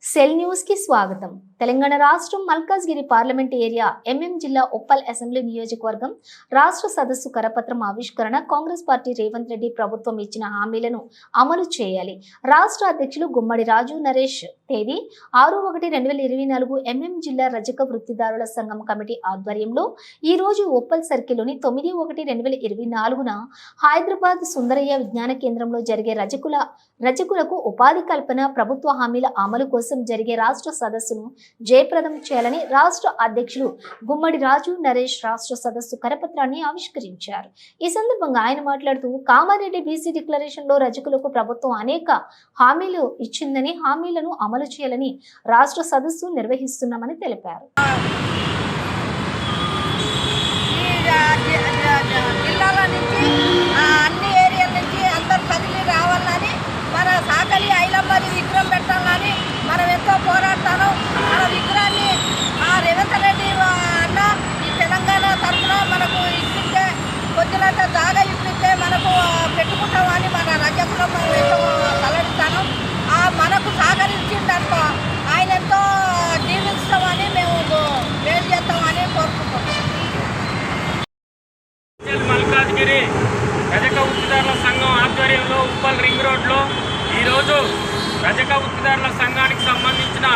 Cell news కి స్వాగతం. తెలంగాణ రాష్ట్రం మల్కాజ్గిరి పార్లమెంట్ ఏరియా ఎంఎం జిల్లా ఉప్పల్ అసెంబ్లీ నియోజకవర్గం రాష్ట్ర సదస్సు కరపత్రం ఆవిష్కరణ. కాంగ్రెస్ పార్టీ రేవంత్ రెడ్డి ప్రభుత్వం ఇచ్చిన హామీలను అమలు చేయాలి. రాష్ట్ర అధ్యక్షులు గుమ్మడి రాజు నరేష్. తేదీ 6/1/2024. ఎంఎం జిల్లా రజక వృత్తిదారుల సంఘం కమిటీ ఆధ్వర్యంలో ఈ రోజు ఉప్పల్ సర్కిల్లోని 9/1/2024 హైదరాబాద్ సుందరయ్య విజ్ఞాన కేంద్రంలో జరిగే రజకులకు ఉపాధి కల్పన, ప్రభుత్వ హామీల అమలు కోసం జరిగే రాష్ట్ర సదస్సును జయప్రదం చేయాలని రాష్ట్ర అధ్యక్షులు గుమ్మడి రాజు నరేష్ రాష్ట్ర సదస్సు కరపత్రాన్ని ఆవిష్కరించారు. ఈ సందర్భంగా ఆయన మాట్లాడుతూ, కామారెడ్డి బీసీ డిక్లరేషన్ లో రజకులకు ప్రభుత్వం అనేక హామీలు ఇచ్చిందని, హామీలను అమలు చేయాలని రాష్ట్ర సదస్సు నిర్వహిస్తున్నామని తెలిపారు. విగ్రహం పెట్టాలని మనం ఎంతో పోరాడతాను. మన విగ్రహాన్ని రేవంత్ రెడ్డి అన్న ఈ తెలంగాణ తరఫున మనకు ఇప్పిస్తే, కొద్దిలంత జాగా ఇప్పిస్తే మనకు పెట్టుకుంటామని మన రజకులు మనం ఎంతో తలడిస్తాను. మనకు సహకరించిందనుకో ఆయన ఎంతో జీవిస్తామని మేము వేలు చేస్తామని కోరుకుంటున్నాం. మల్కాజ్గిరి రజక వృత్తిదారుల సంఘం ఆధ్వర్యంలో ఉప్పల్ రింగ్ రోడ్లో ఈరోజు రజక వృత్తిదారుల సంఘానికి సంబంధించిన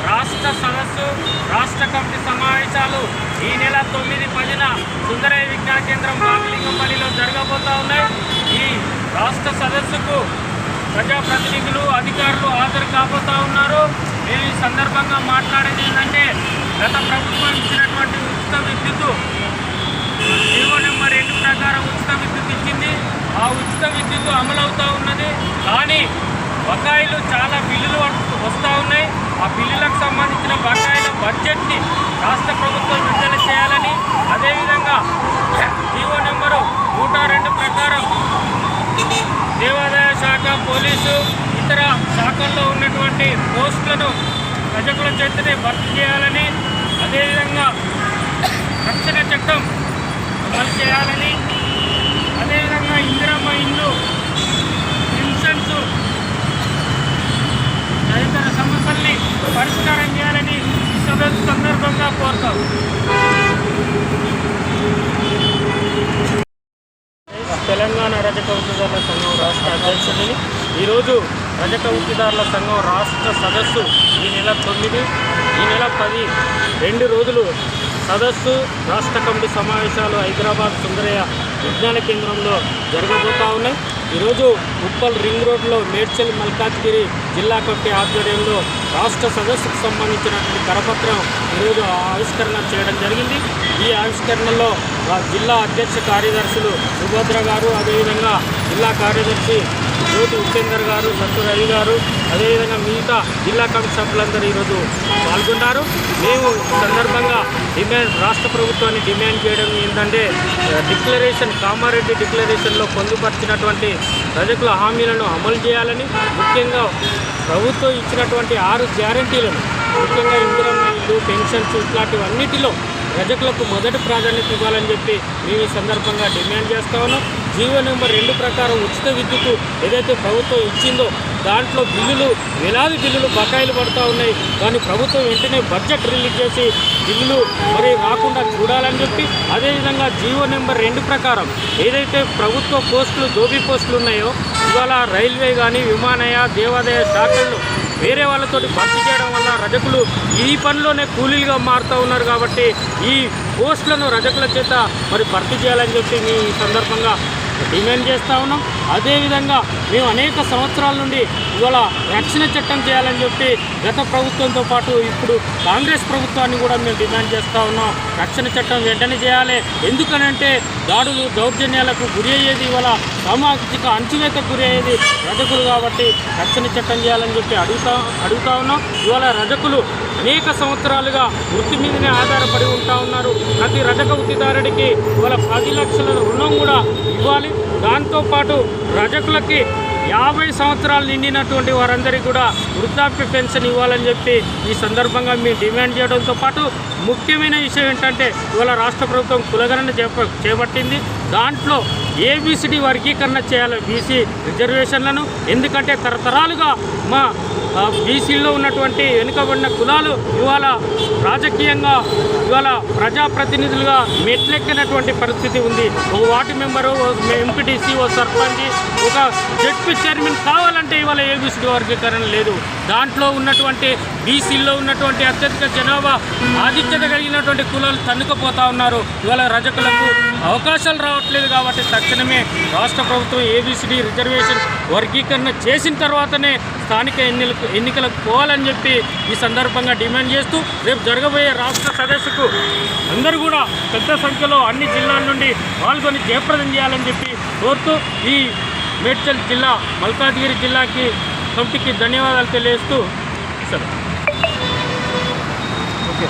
రాష్ట్ర సదస్సు, రాష్ట్ర కమిటీ సమావేశాలు ఈ నెల 9-10 సుందరయ్య విజ్ఞాన కేంద్రం బాబిలింగంపల్లిలో జరగబోతూ ఉన్నాయి. ఈ రాష్ట్ర సదస్సుకు ప్రజాప్రతినిధులు, అధికారులు హాజరు కాబోతూ ఉన్నారు. మేము ఈ సందర్భంగా మాట్లాడేది ఏంటంటే, గత ప్రభుత్వం ఇచ్చినటువంటి ఉచిత విద్యుత్తు జీవో నెంబర్ 2 ప్రకారం ఉచిత విద్యుత్ ఇచ్చింది. ఆ ఉచిత విద్యుత్తు అమలవుతూ ఉన్నది. కానీ బకాయిలు చాలా బిల్లులు వస్తూ ఉన్నాయి. ఆ బిల్లులకు సంబంధించిన బకాయిల బడ్జెట్ని రాష్ట్ర ప్రభుత్వం విడుదల చేయాలని, అదేవిధంగా జీవో నెంబరు 102 ప్రకారం దేవాదాయ శాఖ, పోలీసు, ఇతర శాఖల్లో ఉన్నటువంటి పోస్టులను రజకుల చేతనే భర్తీ చేయాలని, అదేవిధంగా రక్షణ చట్టం అమలు చేయాలని, అదేవిధంగా ఇందిరమ్మ ఇల్లు, పెన్షన్స్ తదితర సమస్యల్ని పరిష్కారం చేయాలని ఈ సదస్సు సందర్భంగా కోరుతాం. తెలంగాణ రజక వృత్తిదారుల సంఘం రాష్ట్ర అధ్యక్షుడిని. ఈరోజు రజక వృత్తిదారుల సంఘం రాష్ట్ర సదస్సు ఈ నెల 9, ఈ నెల 10 2 రోజులు సదస్సు, రాష్ట్ర కమిటీ సమావేశాలు హైదరాబాద్ సుందరయ్య విజ్ఞాన కేంద్రంలో జరగబోతూ ఉన్నాయి. ఈరోజు ఉప్పల్ రింగ్ రోడ్లో మేడ్చల్ మల్కాజ్గిరి జిల్లా కమిటీ ఆధ్వర్యంలో రాష్ట్ర సదస్సుకు సంబంధించినటువంటి కరపత్రం ఈరోజు ఆవిష్కరణ చేయడం జరిగింది. ఈ ఆవిష్కరణలో జిల్లా అధ్యక్ష కార్యదర్శులు సుభద్ర గారు, అదేవిధంగా జిల్లా కార్యదర్శి జ్యోతి ఉపేందర్ గారు, సత్తు రవి గారు, అదేవిధంగా మిగతా జిల్లా కమిటీ సభ్యులందరూ ఈరోజు పాల్గొన్నారు. మేము సందర్భంగా రాష్ట్ర ప్రభుత్వాన్ని డిమాండ్ చేయడం ఏంటంటే, కామారెడ్డి డిక్లరేషన్లో పొందుపరిచినటువంటి రజకుల హామీలను అమలు చేయాలని, ముఖ్యంగా ప్రభుత్వం ఇచ్చినటువంటి 6 గ్యారంటీలను, ముఖ్యంగా ఇందిరమ్మ ఇల్లు, పెన్షన్స్ ఇట్లాంటివన్నిటిలో రజకులకు మొదటి ప్రాధాన్యత ఇవ్వాలని చెప్పి మేము ఈ సందర్భంగా డిమాండ్ చేస్తా ఉన్నాం. జీవో నెంబర్ 2 ప్రకారం ఉచిత విద్యుత్తు ఏదైతే ప్రభుత్వం ఇచ్చిందో దాంట్లో వేలాది బిల్లులు బకాయిలు పడుతూ ఉన్నాయి. కానీ ప్రభుత్వం వెంటనే బడ్జెట్ రిలీజ్ చేసి బిల్లులు మరి రాకుండా చూడాలని చెప్పి, అదేవిధంగా జీవో నెంబర్ 2 ప్రకారం ఏదైతే ప్రభుత్వ పోస్టులు, దోబీ పోస్టులు ఉన్నాయో ఇవాళ రైల్వే కానీ, విమానయాన, దేవాదాయ శాఖల్లో వేరే వాళ్ళతోటి భర్తీ చేయడం వల్ల రజకులు ఈ పనిలోనే కూలీలుగా మారుతూ ఉన్నారు. కాబట్టి ఈ పోస్టులను రజకుల చేత మరి భర్తీ చేయాలని చెప్పి మేము ఈ సందర్భంగా డిమాండ్ చేస్తూ ఉన్నాం. అదేవిధంగా మేము అనేక సంవత్సరాల నుండి ఇవాళ రక్షణ చట్టం చేయాలని చెప్పి గత ప్రభుత్వంతో పాటు ఇప్పుడు కాంగ్రెస్ ప్రభుత్వాన్ని కూడా మేము డిమాండ్ చేస్తూ ఉన్నాం. రక్షణ చట్టం వెంటనే చేయాలి. ఎందుకనంటే దాడులు, దౌర్జన్యాలకు గురి అయ్యేది, ఇవాళ సామాజిక అణచివేతకు గురి అయ్యేది రజకులు. కాబట్టి రక్షణ చట్టం చేయాలని చెప్పి అడుగుతా ఉన్నాం. ఇవాళ రజకులు అనేక సంవత్సరాలుగా వృత్తి మీదనే ఆధారపడి ఉంటా ఉన్నారు. ప్రతి రజక వృత్తిదారుడికి ఇవాళ 10 లక్షల రుణం కూడా ఇవ్వాలి. దాంతోపాటు రజకులకి 50 సంవత్సరాలు నిండినటువంటి వారందరికీ కూడా వృద్ధాప్య పెన్షన్ ఇవ్వాలని చెప్పి ఈ సందర్భంగా మేము డిమాండ్ చేయడంతో పాటు ముఖ్యమైన విషయం ఏంటంటే, ఇవాళ రాష్ట్ర ప్రభుత్వం కులగణన చేపట్టింది. దాంట్లో ABCD వర్గీకరణ చేయాలి బీసీ రిజర్వేషన్లను. ఎందుకంటే తరతరాలుగా మా బీసీల్లో ఉన్నటువంటి వెనుకబడిన కులాలు ఇవాళ రాజకీయంగా ఇవాళ ప్రజాప్రతినిధులుగా మెట్లెక్కినటువంటి పరిస్థితి ఉంది. ఒక వార్డు మెంబరు, ఎంపీటీసీ, ఓ సర్పంచ్, ఒక జడ్పీ చైర్మన్ కావాలంటే ఇవాళ ఏబిసిడి వర్గీకరణ లేదు. దాంట్లో ఉన్నటువంటి బీసీల్లో ఉన్నటువంటి అత్యధిక జనాభా ఆధిక్యత కలిగినటువంటి కులాలు తన్నుకుపోతా ఉన్నారు. ఇవాళ రజకులకు అవకాశాలు రావట్లేదు. కాబట్టి తక్షణమే రాష్ట్ర ప్రభుత్వం ఏబిసిడి రిజర్వేషన్ వర్గీకరణ చేసిన తర్వాతనే స్థానిక ఎన్నికలకు పోవాలని చెప్పి ఈ సందర్భంగా డిమాండ్ చేస్తూ రేపు జరగబోయే రాష్ట్ర సదస్సుకు అందరూ కూడా పెద్ద సంఖ్యలో అన్ని జిల్లాల నుండి పాల్గొని జయప్రదం చేయాలని చెప్పి కోరుతూ ఈ మేడ్చల్ జిల్లా మల్కాజ్గిరి జిల్లాకి కమిటీకి ధన్యవాదాలు తెలియజేస్తూ సరే. ఓకే.